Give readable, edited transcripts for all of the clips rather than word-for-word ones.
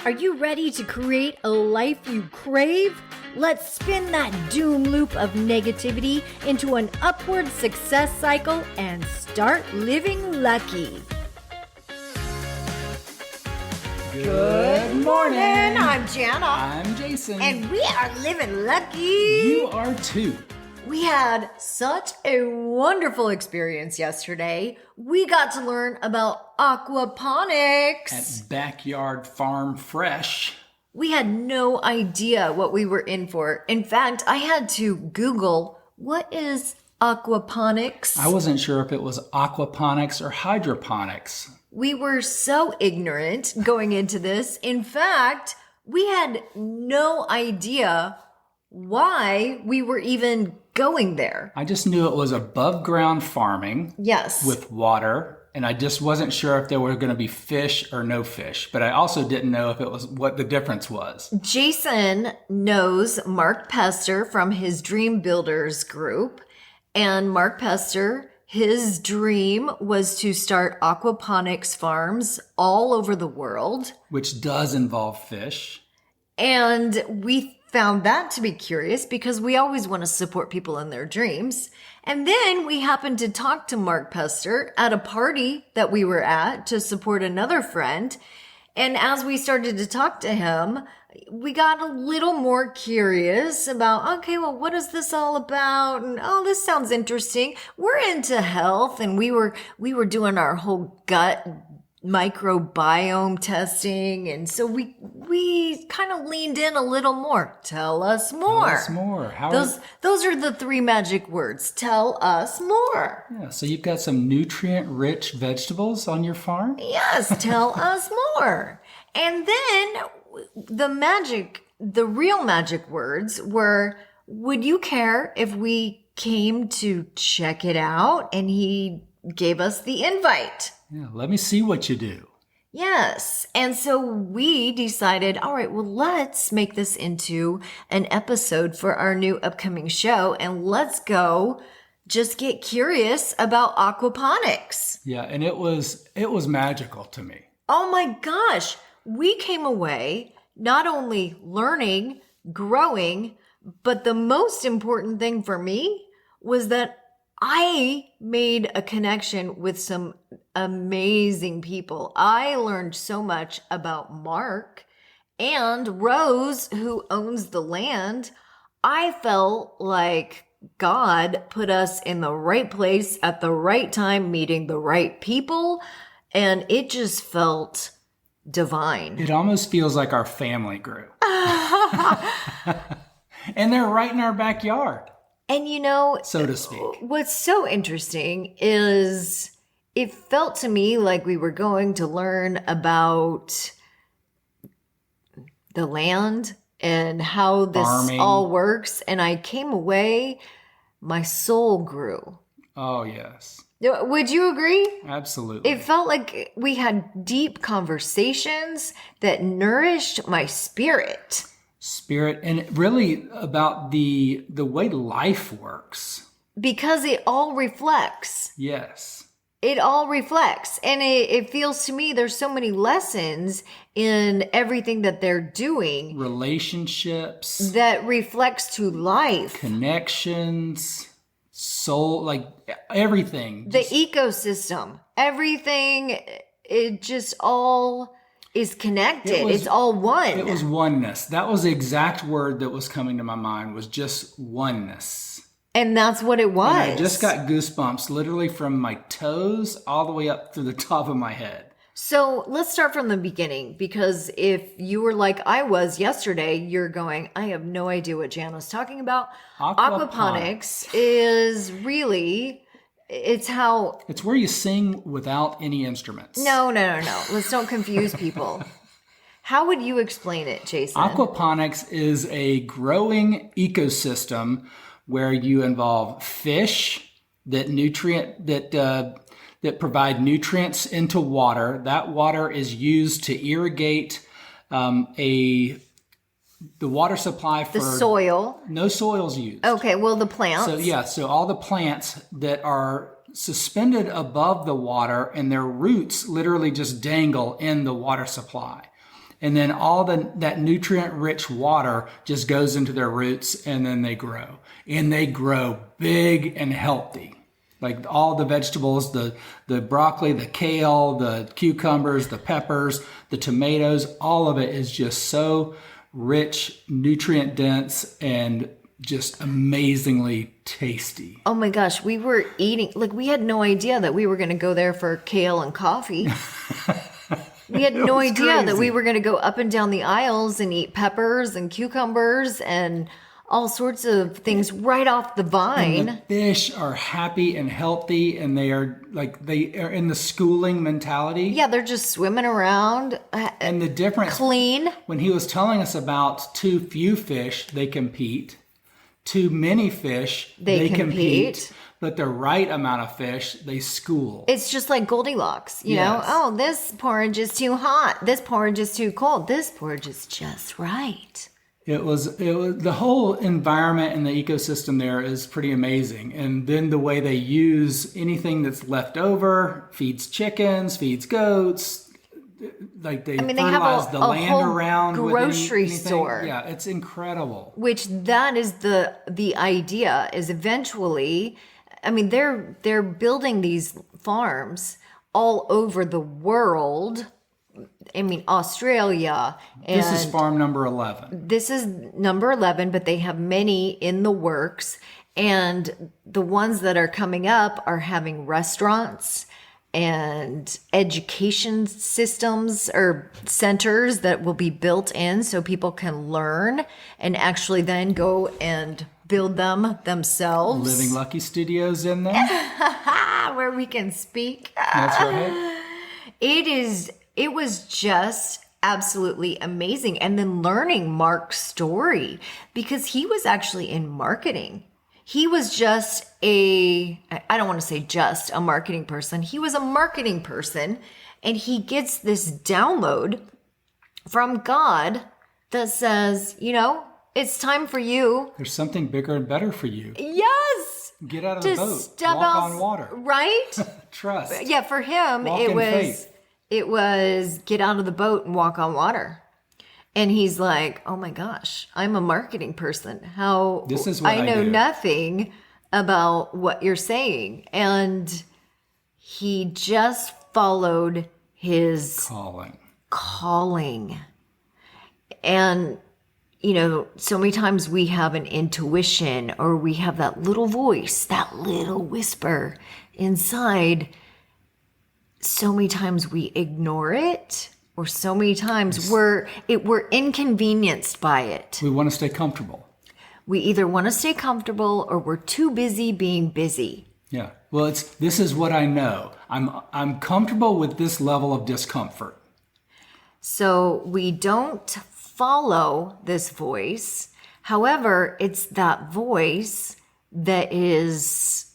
Are you ready to create a life you crave? Let's spin that doom loop of negativity into an upward success cycle and start living lucky. Good morning. I'm Jana. I'm Jason. And we are living lucky. You are too. We had such a wonderful experience yesterday. We got to learn about aquaponics. At Backyard Farm Fresh. We had no idea what we were in for. In fact, I had to Google, what is aquaponics? I wasn't sure if it was aquaponics or hydroponics. We were so ignorant going into this. In fact, we had no idea why we were even going there. I just knew it was above ground farming. Yes. With water. And I just wasn't sure if there were going to be fish or no fish. But I also didn't know if it was what the difference was. Jason knows Mark Pester from his Dream Builders group. And Mark Pester, his dream was to start aquaponics farms all over the world. Which does involve fish. And we found that to be curious because we always want to support people in their dreams. And then we happened to talk to Mark Pester at a party that we were at to support another friend. And as we started to talk to him, we got a little more curious about, okay, well, what is this all about? And oh, this sounds interesting. We're into health, and we were doing our whole gut microbiome testing, and so we kind of leaned in a little more. Tell us more. Tell us more. Those are the three magic words. Tell us more. Yeah, so you've got some nutrient-rich vegetables on your farm? Yes, tell us more. And then the real magic words were, would you care if we came to check it out? And he gave us the invite. Yeah, let me see what you do. Yes. And so we decided, all right, well, let's make this into an episode for our new upcoming show. And let's go just get curious about aquaponics. Yeah, and it was magical to me. Oh my gosh. We came away not only learning, growing, but the most important thing for me was that I made a connection with some amazing people. I learned so much about Mark and Rose, who owns the land. I felt like God put us in the right place at the right time, meeting the right people, and it just felt divine. It almost feels like our family grew. And they're right in our backyard. And you know, so to speak, what's so interesting is it felt to me like we were going to learn about the land and how this farming all works. And I came away, my soul grew. Oh, yes. Would you agree? Absolutely. It felt like we had deep conversations that nourished my spirit. And really about the way life works. Because it all reflects. Yes. It all reflects. And it feels to me there's so many lessons in everything that they're doing. Relationships. That reflects to life. Connections. Soul, like everything. The ecosystem. Everything, it just all is connected. It's all one. It was oneness. That was the exact word that was coming to my mind, was just oneness. And that's what it was. And I just got goosebumps literally from my toes all the way up to the top of my head. So let's start from the beginning, because if you were like I was yesterday, you're going, I have no idea what Jana's talking about. Aquaponics is really... It's where you sing without any instruments. No. Let's don't confuse people. How would you explain it, Jason? Aquaponics is a growing ecosystem where you involve fish that provide nutrients into water. That water is used to irrigate the water supply for the soil. No soil's used. Okay, well, the plants. So all the plants that are suspended above the water and their roots literally just dangle in the water supply. And then all that nutrient-rich water just goes into their roots, and then they grow. And they grow big and healthy. Like all the vegetables, the broccoli, the kale, the cucumbers, the peppers, the tomatoes, all of it is just so rich, nutrient dense, and just amazingly tasty. Oh my gosh, we were eating, like we had no idea that we were going to go there for kale and coffee. We had no idea that we were going to go up and down the aisles and eat peppers and cucumbers and all sorts of things right off the vine. And the fish are happy and healthy, and they are in the schooling mentality. Yeah, they're just swimming around. And the difference, clean. When he was telling us about too few fish, they compete. Too many fish, they compete. But the right amount of fish, they school. It's just like Goldilocks, you know? Oh, this porridge is too hot. This porridge is too cold. This porridge is just right. It was the whole environment and the ecosystem there is pretty amazing. And then the way they use anything that's left over, feeds chickens, feeds goats. Like they fertilize the land around grocery store. Yeah, it's incredible. Which that is the idea is eventually, I mean, they're building these farms all over the world. I mean, Australia. And this is farm number 11. This is number 11, but they have many in the works. And the ones that are coming up are having restaurants and education systems or centers that will be built in so people can learn and actually then go and build them themselves. Living Lucky Studios in there. Where we can speak. That's right. It was just absolutely amazing. And then learning Mark's story, because he was actually in marketing. He was just I don't want to say just a marketing person. He was a marketing person, and he gets this download from God that says, you know, it's time for you. There's something bigger and better for you. Yes. Get out of the boat. Walk on water. Right? Trust. Yeah, for him, Walk it in was faith. It was get out of the boat and walk on water. And he's like, oh my gosh, I'm a marketing person. This is what I know do. nothing about what you're saying. And he just followed his calling. And, you know, so many times we have an intuition, or we have that little voice, that little whisper inside. So many times we ignore it, or so many times we're inconvenienced by it. We want to stay comfortable. We either want to stay comfortable, or we're too busy being busy. Yeah. Well, this is what I know. I'm comfortable with this level of discomfort. So we don't follow this voice. However, it's that voice that is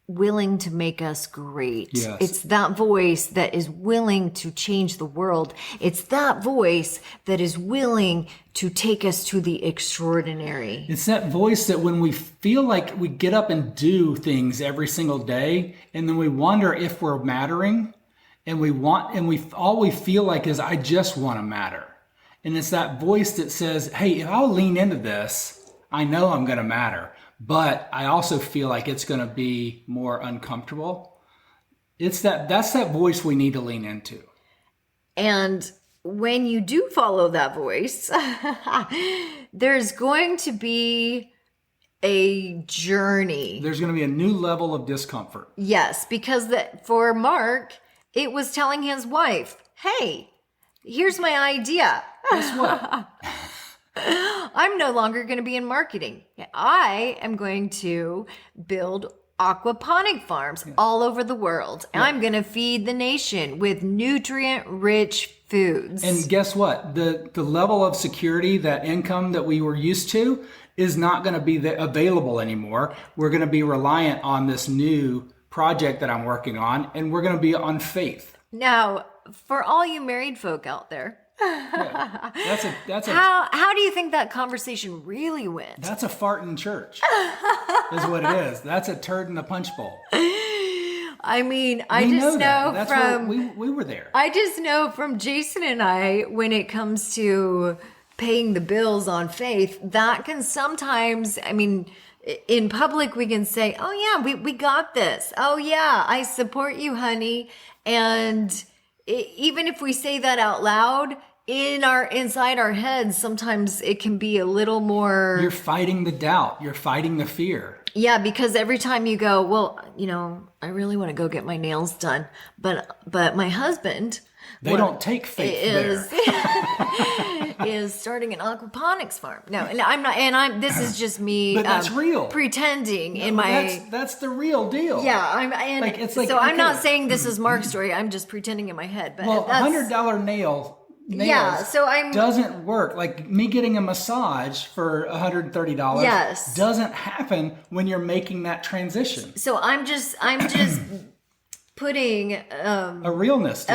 willing to make us great. Yes. It's that voice that is willing to change the world. It's that voice that is willing to take us to the extraordinary. It's that voice that when we feel like we get up and do things every single day, and then we wonder if we're mattering, and all we feel like is, I just want to matter. And it's that voice that says, hey, if I'll lean into this, I know I'm going to matter. But I also feel like it's going to be more uncomfortable. That's that voice we need to lean into. And when you do follow that voice, there's going to be a journey. There's going to be a new level of discomfort. Yes, because for Mark, it was telling his wife, hey, here's my idea. Guess what? I'm no longer going to be in marketing. I am going to build aquaponic farms all over the world. And I'm going to feed the nation with nutrient-rich foods. And guess what? The level of security, that income that we were used to, is not going to be available anymore. We're going to be reliant on this new project that I'm working on, and we're going to be on faith. Now, for all you married folk out there, Yeah. That's a how do you think that conversation really went? That's a fart in church, is what it is. That's a turd in the punch bowl. I mean, I We just that. know That's from we were there. I just know from Jason and I, when it comes to paying the bills on faith, that can sometimes, I mean, in public, we can say, oh, yeah, we got this. Oh, yeah, I support you, honey. And even if we say that out loud, inside our heads, sometimes it can be a little more. You're fighting the doubt. You're fighting the fear. Yeah, because every time you go, well, I really want to go get my nails done, but my husband, They don't take faith is starting an aquaponics farm. No, and I'm not, this is just me. But that's real. Pretending in But my. that's the real deal. Yeah, I'm not saying this is Mark's story. I'm just pretending in my head. But Well, that's, $100 nails doesn't work. Like me getting a massage for $130 Yes. doesn't happen when you're making that transition. So I'm just putting A realness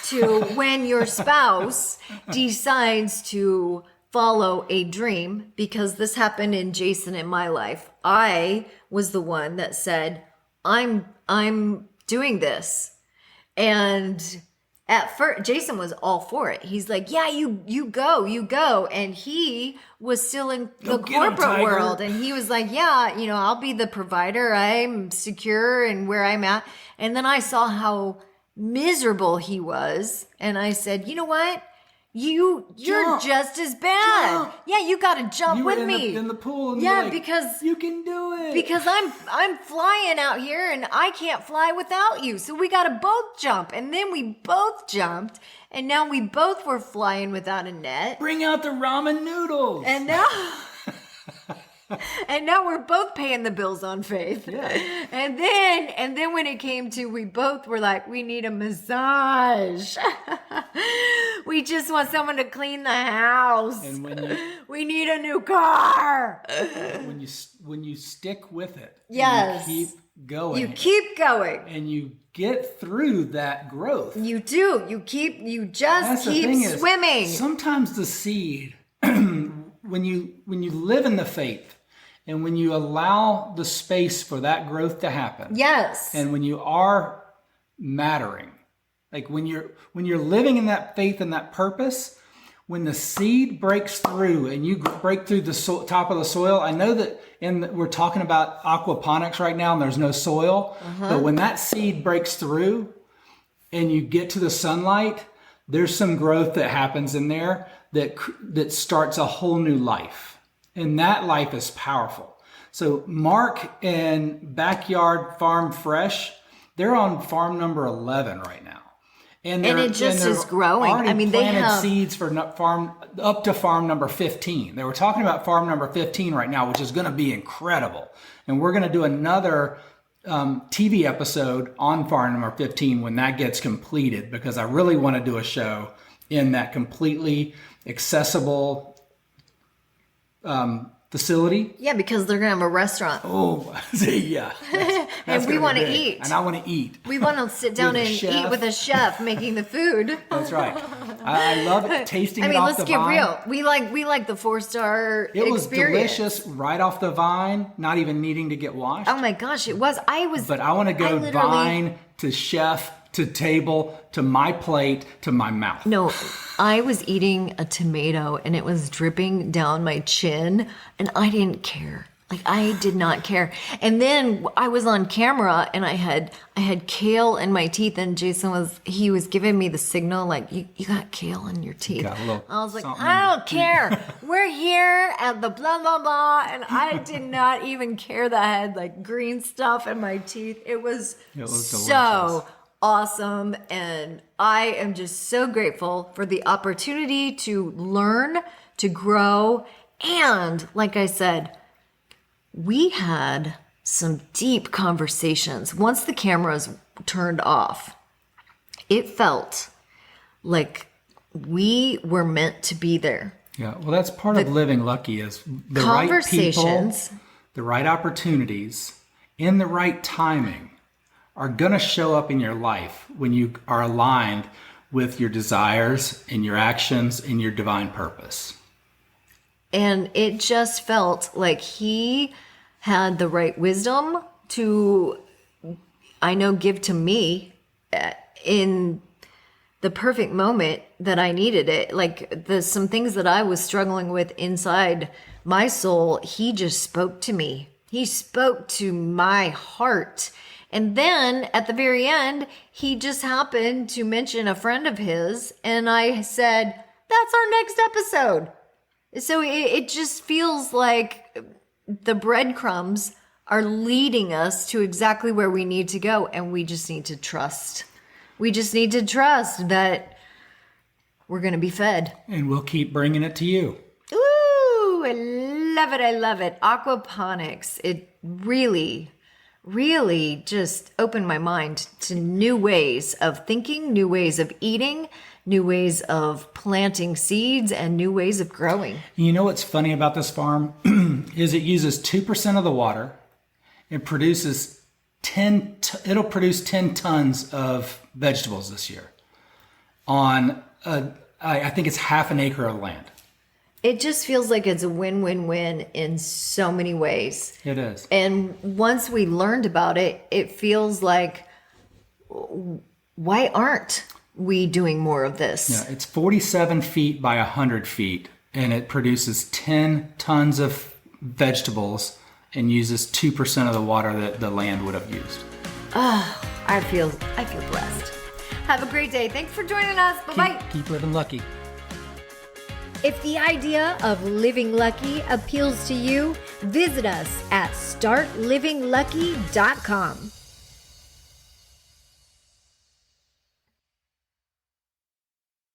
to when your spouse decides to follow a dream, because this happened in Jason in my life. I was the one that said, I'm doing this. And at first, Jason was all for it. He's like, yeah, you go. And he was still in the corporate world. And he was like, yeah, I'll be the provider. I'm secure in where I'm at. And then I saw how miserable he was. And I said, you know what? You're just as bad. Jump. Yeah, you got to jump with me. In the pool. And Yeah, like, because you can do it. Because I'm flying out here and I can't fly without you. So we got to both jump. And then we both jumped. And now we both were flying without a net. Bring out the ramen noodles. And now and now we're both paying the bills on faith. Yeah. And then when it came to, we both were like, we need a massage. We just want someone to clean the house. And when we need a new car. when you stick with it, yes, you keep going. You keep going, and you get through that growth. You do. You just keep swimming. Sometimes the seed, when you live in the faith, and when you allow the space for that growth to happen, yes, and when you are mattering, like when you're living in that faith and that purpose, when the seed breaks through and you break through the top of the soil. I know that we're talking about aquaponics right now, and there's no soil, but when that seed breaks through and you get to the sunlight, there's some growth that happens in there that starts a whole new life. And that life is powerful. So Mark and Backyard Farm Fresh, they're on farm number 11 right now. And it just is growing. I mean, they have seeds for farm up to farm number 15. They were talking about farm number 15 right now, which is going to be incredible. And we're going to do another TV episode on farm number 15 when that gets completed, because I really want to do a show in that completely accessible facility. Yeah, because they're going to have a restaurant. Oh, yeah. And we want to eat. And I want to eat. We want to sit down and eat with a chef making the food. That's right. I love it, tasting it off the vine. I mean, let's get real. We like the 4-star experience. It was delicious right off the vine, not even needing to get washed. Oh my gosh, it was. But I want to go vine to chef to table to my plate to my mouth. No, I was eating a tomato and it was dripping down my chin and I didn't care. Like, I did not care. And then I was on camera and I had kale in my teeth, and Jason was giving me the signal, like, you got kale in your teeth. I was like, I don't care. We're here at the blah, blah, blah. And I did not even care that I had like green stuff in my teeth. It was so awesome. And I am just so grateful for the opportunity to learn, to grow. And like I said, we had some deep conversations. Once the cameras turned off, it felt like we were meant to be there. Yeah, well, that's part of living lucky, is the right people, the right opportunities, in the right timing are going to show up in your life when you are aligned with your desires and your actions and your divine purpose. And it just felt like he had the right wisdom to I know give to me in the perfect moment that I needed it. Like some things that I was struggling with inside my soul, he just spoke to me. He spoke to my heart. And then at the very end, he just happened to mention a friend of his. And I said, that's our next episode. So it just feels like the breadcrumbs are leading us to exactly where we need to go. And we just need to trust. We just need to trust that we're going to be fed. And we'll keep bringing it to you. Ooh, I love it. I love it. Aquaponics. It really just opened my mind to new ways of thinking, new ways of eating, new ways of planting seeds, and new ways of growing. You know what's funny about this farm is it uses 2% of the water. It produces it'll produce 10 tons of vegetables this year on I think it's half an acre of land. It just feels like it's a win-win-win in so many ways. It is. And once we learned about it, it feels like, why aren't we doing more of this? Yeah, it's 47 feet by 100 feet, and it produces 10 tons of vegetables and uses 2% of the water that the land would have used. Oh, I feel blessed. Have a great day. Thanks for joining us. Bye-bye. Keep living lucky. If the idea of living lucky appeals to you, visit us at startlivinglucky.com.